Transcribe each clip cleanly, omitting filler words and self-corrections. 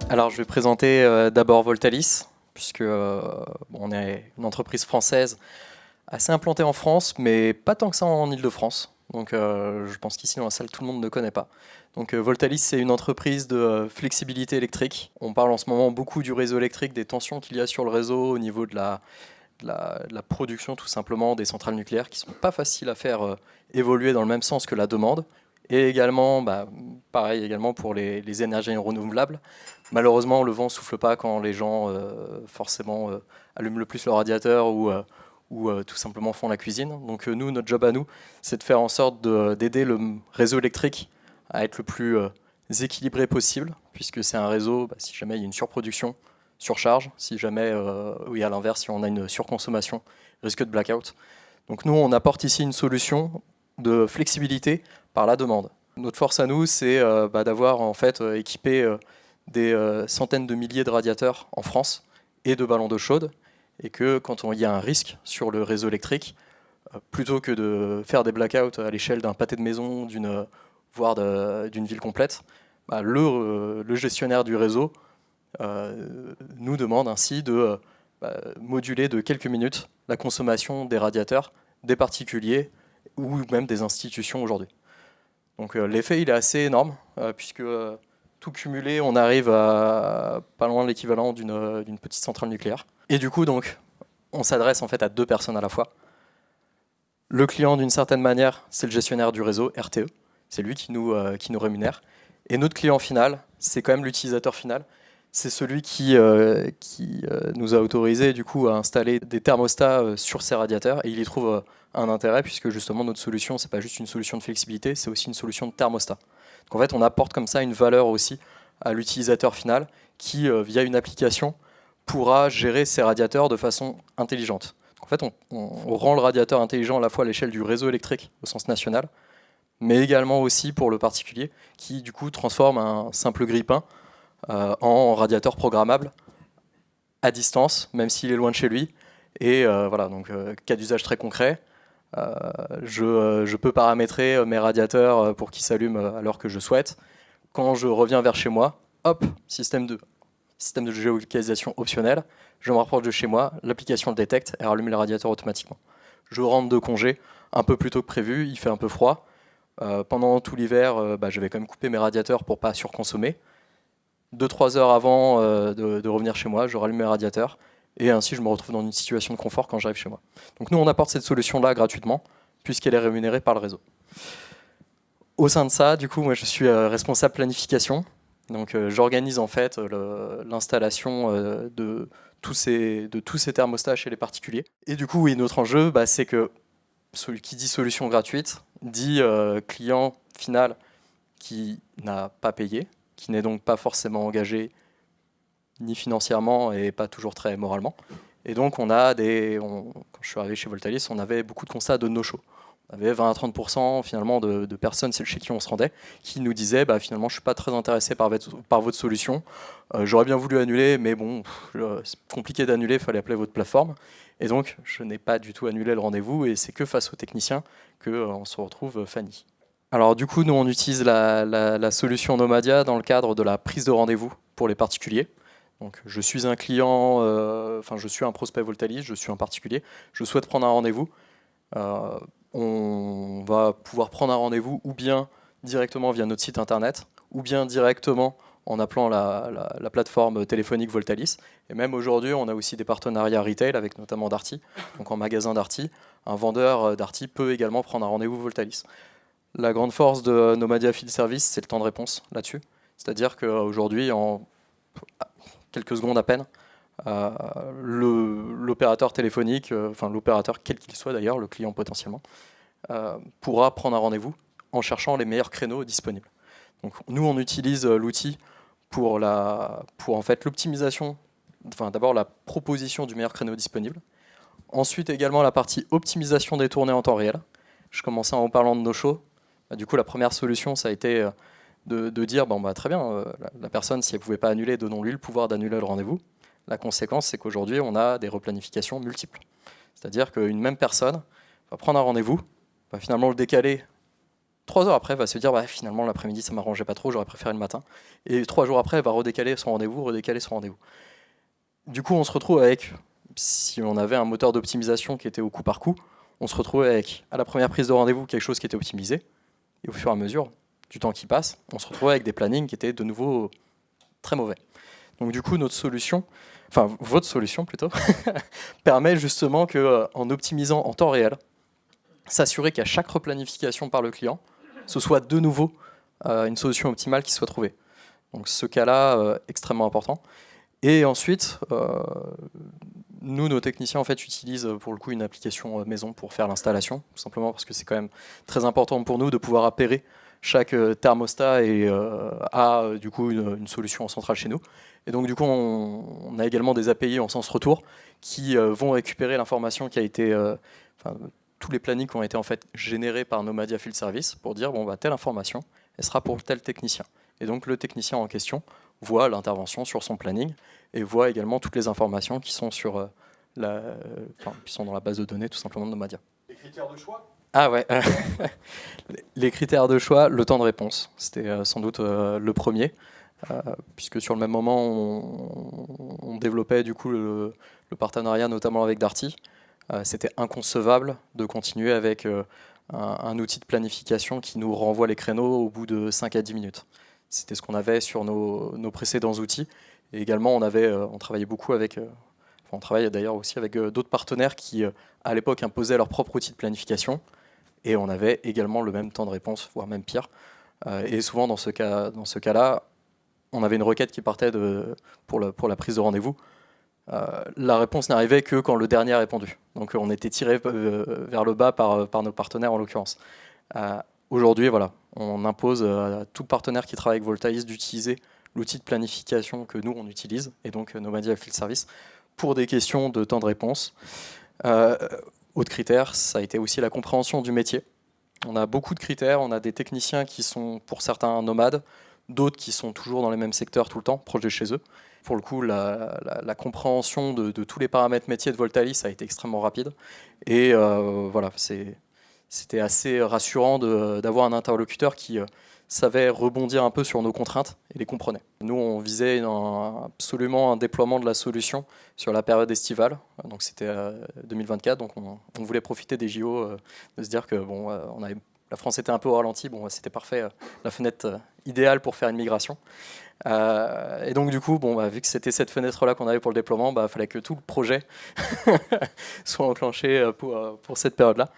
Alors, je vais présenter d'abord Voltalis, puisque on est une entreprise française assez implantée en France, mais pas tant que ça en Île-de-France. Donc, je pense qu'ici dans la salle, tout le monde ne connaît pas. Donc, Voltalis, c'est une entreprise de flexibilité électrique. On parle en ce moment beaucoup du réseau électrique, des tensions qu'il y a sur le réseau au niveau de la production, tout simplement, des centrales nucléaires qui ne sont pas faciles à faire évoluer dans le même sens que la demande. Et également, pareil également pour les énergies renouvelables. Malheureusement, le vent ne souffle pas quand les gens forcément allument le plus leur radiateur ou tout simplement font la cuisine. Donc nous, notre job à nous, c'est de faire en sorte d'aider le réseau électrique à être le plus équilibré possible, puisque c'est un réseau, si jamais il y a une surproduction, surcharge, si jamais, oui à l'inverse, si on a une surconsommation, risque de blackout. Donc nous, on apporte ici une solution de flexibilité par la demande. Notre force à nous, c'est d'avoir en fait équipé des centaines de milliers de radiateurs en France et de ballons d'eau chaude, et que quand il y a un risque sur le réseau électrique, plutôt que de faire des blackouts à l'échelle d'un pâté de maison, voire d'une ville complète, le gestionnaire du réseau nous demande ainsi de moduler de quelques minutes la consommation des radiateurs, des particuliers ou même des institutions aujourd'hui. Donc l'effet il est assez énorme, puisque tout cumulé, on arrive à pas loin de l'équivalent d'une petite centrale nucléaire. Et du coup, donc, on s'adresse en fait à deux personnes à la fois. Le client, d'une certaine manière, c'est le gestionnaire du réseau, RTE. C'est lui qui nous rémunère. Et notre client final, c'est quand même l'utilisateur final. C'est celui qui nous a autorisé du coup à installer des thermostats sur ses radiateurs. Et il y trouve un intérêt, puisque justement notre solution, c'est pas juste une solution de flexibilité, c'est aussi une solution de thermostat. Donc en fait, on apporte comme ça une valeur aussi à l'utilisateur final qui, via une application, pourra gérer ses radiateurs de façon intelligente. En fait, on rend le radiateur intelligent à la fois à l'échelle du réseau électrique au sens national, mais également aussi pour le particulier, qui du coup transforme un simple grille-pain en radiateur programmable à distance, même s'il est loin de chez lui. Et voilà, donc cas d'usage très concret. Je peux paramétrer mes radiateurs pour qu'ils s'allument à l'heure que je souhaite. Quand je reviens vers chez moi, hop, système de géolocalisation optionnel, je me rapproche de chez moi, l'application le détecte et rallume le radiateur automatiquement. Je rentre de congé un peu plus tôt que prévu, il fait un peu froid. Pendant tout l'hiver, je vais quand même couper mes radiateurs pour ne pas surconsommer. 2-3 heures avant de revenir chez moi, je rallume mes radiateurs et ainsi je me retrouve dans une situation de confort quand j'arrive chez moi. Donc nous on apporte cette solution-là gratuitement puisqu'elle est rémunérée par le réseau. Au sein de ça, du coup, moi je suis responsable planification. Donc j'organise en fait l'installation de tous ces thermostats chez les particuliers. Et du coup, oui, notre enjeu, c'est que celui qui dit solution gratuite dit client final qui n'a pas payé, qui n'est donc pas forcément engagé ni financièrement et pas toujours très moralement. Et donc quand je suis arrivé chez Voltalis, on avait beaucoup de constats de no-show. On avait 20 à 30% finalement de personnes chez qui on se rendait qui nous disaient finalement je suis pas très intéressé par votre solution, j'aurais bien voulu annuler mais bon c'est compliqué d'annuler, il fallait appeler votre plateforme et donc je n'ai pas du tout annulé le rendez-vous et c'est que face aux techniciens qu'on se retrouve Fanny. Alors du coup nous on utilise la solution Nomadia dans le cadre de la prise de rendez-vous pour les particuliers. Donc je suis un client, je suis un prospect Voltalis, je suis un particulier, je souhaite prendre un rendez-vous. On va pouvoir prendre un rendez-vous ou bien directement via notre site internet, ou bien directement en appelant la plateforme téléphonique Voltalis. Et même aujourd'hui, on a aussi des partenariats retail avec notamment Darty. Donc en magasin Darty, un vendeur Darty peut également prendre un rendez-vous Voltalis. La grande force de Nomadia Field Service, c'est le temps de réponse là-dessus. C'est-à-dire qu'aujourd'hui, en quelques secondes à peine, l'opérateur téléphonique, l'opérateur quel qu'il soit d'ailleurs, le client potentiellement, pourra prendre un rendez-vous en cherchant les meilleurs créneaux disponibles. Donc nous on utilise l'outil pour en fait l'optimisation, d'abord la proposition du meilleur créneau disponible, ensuite également la partie optimisation des tournées en temps réel. Je commençais en parlant de no-show. Du coup la première solution ça a été de dire très bien, la personne si elle ne pouvait pas annuler, donnons-lui le pouvoir d'annuler le rendez-vous. La conséquence, c'est qu'aujourd'hui, on a des replanifications multiples. C'est-à-dire qu'une même personne va prendre un rendez-vous, va finalement le décaler 3 heures après, elle va se dire bah, finalement l'après-midi ça m'arrangeait pas trop, j'aurais préféré le matin. Et 3 jours après, elle va redécaler son rendez-vous. Du coup, on se retrouve avec, si on avait un moteur d'optimisation qui était au coup par coup, on se retrouve avec, à la première prise de rendez-vous, quelque chose qui était optimisé, et au fur et à mesure du temps qui passe, on se retrouvait avec des plannings qui étaient de nouveau très mauvais. Donc du coup, votre solution plutôt, permet justement que, en optimisant en temps réel, s'assurer qu'à chaque replanification par le client, ce soit de nouveau une solution optimale qui soit trouvée. Donc ce cas-là, extrêmement important. Et ensuite, nous, nos techniciens en fait, utilisent pour le coup une application maison pour faire l'installation, tout simplement parce que c'est quand même très important pour nous de pouvoir appairer chaque thermostat et a du coup une solution en centrale chez nous. Et donc du coup, on a également des API en sens retour qui vont récupérer l'information qui a été, tous les plannings qui ont été en fait générés par Nomadia Field Service pour dire bon bah telle information, elle sera pour tel technicien. Et donc le technicien en question voit l'intervention sur son planning et voit également toutes les informations qui sont sur qui sont dans la base de données tout simplement de Nomadia. Les critères de choix? Ah ouais, les critères de choix, le temps de réponse, c'était sans doute le premier, puisque sur le même moment on développait du coup le partenariat notamment avec Darty. C'était inconcevable de continuer avec un outil de planification qui nous renvoie les créneaux au bout de 5 à 10 minutes. C'était ce qu'on avait sur nos précédents outils. Et également, on travaillait beaucoup avec, on travaille d'ailleurs aussi avec d'autres partenaires qui, à l'époque, imposaient leur propre outil de planification. Et on avait également le même temps de réponse, voire même pire. Et souvent, dans ce cas-là, on avait une requête qui partait pour la prise de rendez-vous. La réponse n'arrivait que quand le dernier a répondu. Donc on était tiré vers le bas par nos partenaires en l'occurrence. Aujourd'hui, voilà, on impose à tout partenaire qui travaille avec Voltaïs d'utiliser l'outil de planification que nous on utilise, et donc Nomadia Field Service, pour des questions de temps de réponse. Autre critère, ça a été aussi la compréhension du métier. On a beaucoup de critères, on a des techniciens qui sont pour certains nomades, d'autres qui sont toujours dans les mêmes secteurs tout le temps, proches de chez eux. Pour le coup, la compréhension de tous les paramètres métiers de Voltalis a été extrêmement rapide. Et voilà, c'était assez rassurant d'avoir un interlocuteur qui savait rebondir un peu sur nos contraintes et les comprenait. Nous, on visait absolument un déploiement de la solution sur la période estivale. Donc c'était 2024, donc on voulait profiter des JO, de se dire que bon, la France était un peu au ralenti, bon, c'était parfait, la fenêtre idéale pour faire une migration. Et donc du coup, vu que c'était cette fenêtre-là qu'on avait pour le déploiement, il fallait que tout le projet soit enclenché pour cette période-là.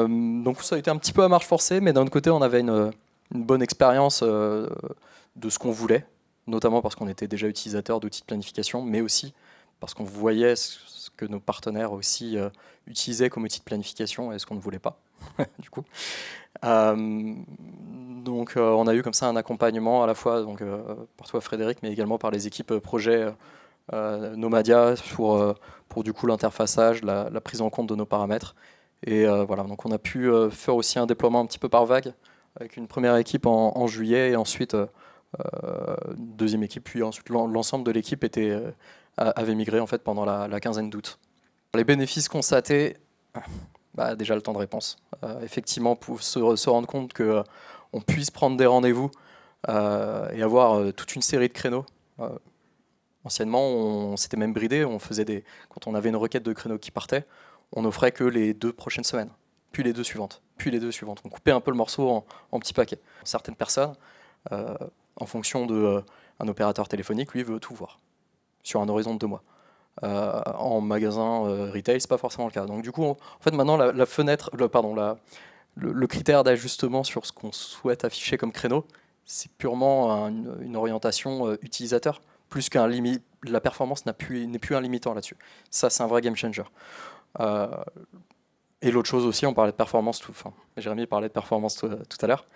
Donc ça a été un petit peu à marche forcée, mais d'un autre côté, on avait une bonne expérience de ce qu'on voulait, notamment parce qu'on était déjà utilisateur d'outils de planification, mais aussi parce qu'on voyait ce que nos partenaires aussi utilisaient comme outil de planification et ce qu'on ne voulait pas, du coup. Donc on a eu comme ça un accompagnement à la fois par toi Frédéric, mais également par les équipes projet Nomadia pour du coup l'interfaçage, la prise en compte de nos paramètres. Et voilà, donc on a pu faire aussi un déploiement un petit peu par vague, avec une première équipe en juillet et ensuite une deuxième équipe, puis ensuite l'ensemble de l'équipe avait migré en fait pendant la quinzaine d'août. Les bénéfices constatés, déjà le temps de réponse. Effectivement, pour se rendre compte qu'on puisse prendre des rendez-vous et avoir toute une série de créneaux. Anciennement, on s'était même bridé, quand on avait une requête de créneaux qui partait, on n'offrait que les 2 prochaines semaines, puis les 2 suivantes, puis les 2 suivantes. On coupait un peu le morceau en petits paquets. Certaines personnes, en fonction d'un opérateur téléphonique, lui veut tout voir, sur un horizon de 2 mois. En magasin retail, c'est pas forcément le cas. Donc du coup, en fait, maintenant, la fenêtre, le critère d'ajustement sur ce qu'on souhaite afficher comme créneau, c'est purement une orientation utilisateur, plus qu'un limite. La performance n'est plus un limitant là-dessus. Ça, c'est un vrai game changer. Et l'autre chose aussi, on parlait de performance, Jérémy parlait de performance tout à l'heure.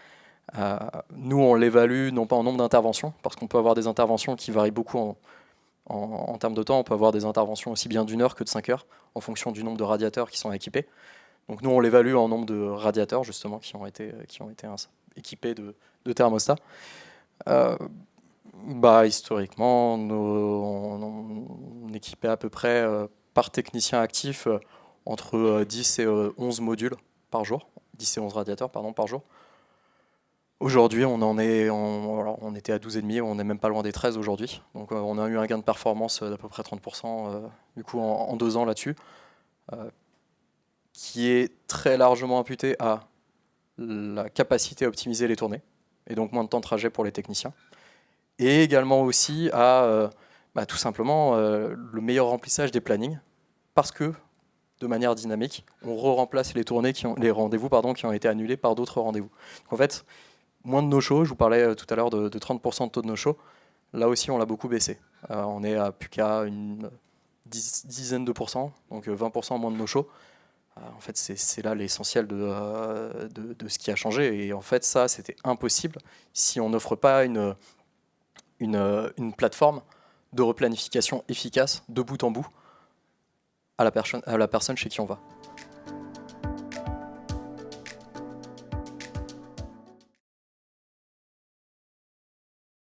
Nous, on l'évalue non pas en nombre d'interventions, parce qu'on peut avoir des interventions qui varient beaucoup en termes de temps. On peut avoir des interventions aussi bien d'1 heure que de 5 heures, en fonction du nombre de radiateurs qui sont équipés. Donc nous, on l'évalue en nombre de radiateurs, justement, qui ont été équipés de thermostats. Historiquement, on équipait à peu près par technicien actif entre 10 et 11 modules par jour, 10 et 11 radiateurs par jour. Aujourd'hui, alors, on était à 12,5, on n'est même pas loin des 13 aujourd'hui. Donc on a eu un gain de performance d'à peu près 30% du coup en 2 ans là-dessus, qui est très largement imputé à la capacité à optimiser les tournées, et donc moins de temps de trajet pour les techniciens. Et également aussi à tout simplement le meilleur remplissage des plannings, parce que de manière dynamique, on re-remplace les rendez-vous qui ont été annulés par d'autres rendez-vous. Donc en fait, moins de no-show, je vous parlais tout à l'heure de 30% de taux de no-show, là aussi on l'a beaucoup baissé. On est à plus qu'à une dizaine de pourcents, donc 20% moins de no-show. En fait, c'est là l'essentiel de ce qui a changé. Et en fait, ça, c'était impossible si on n'offre pas une plateforme de replanification efficace, de bout en bout, à la personne chez qui on va.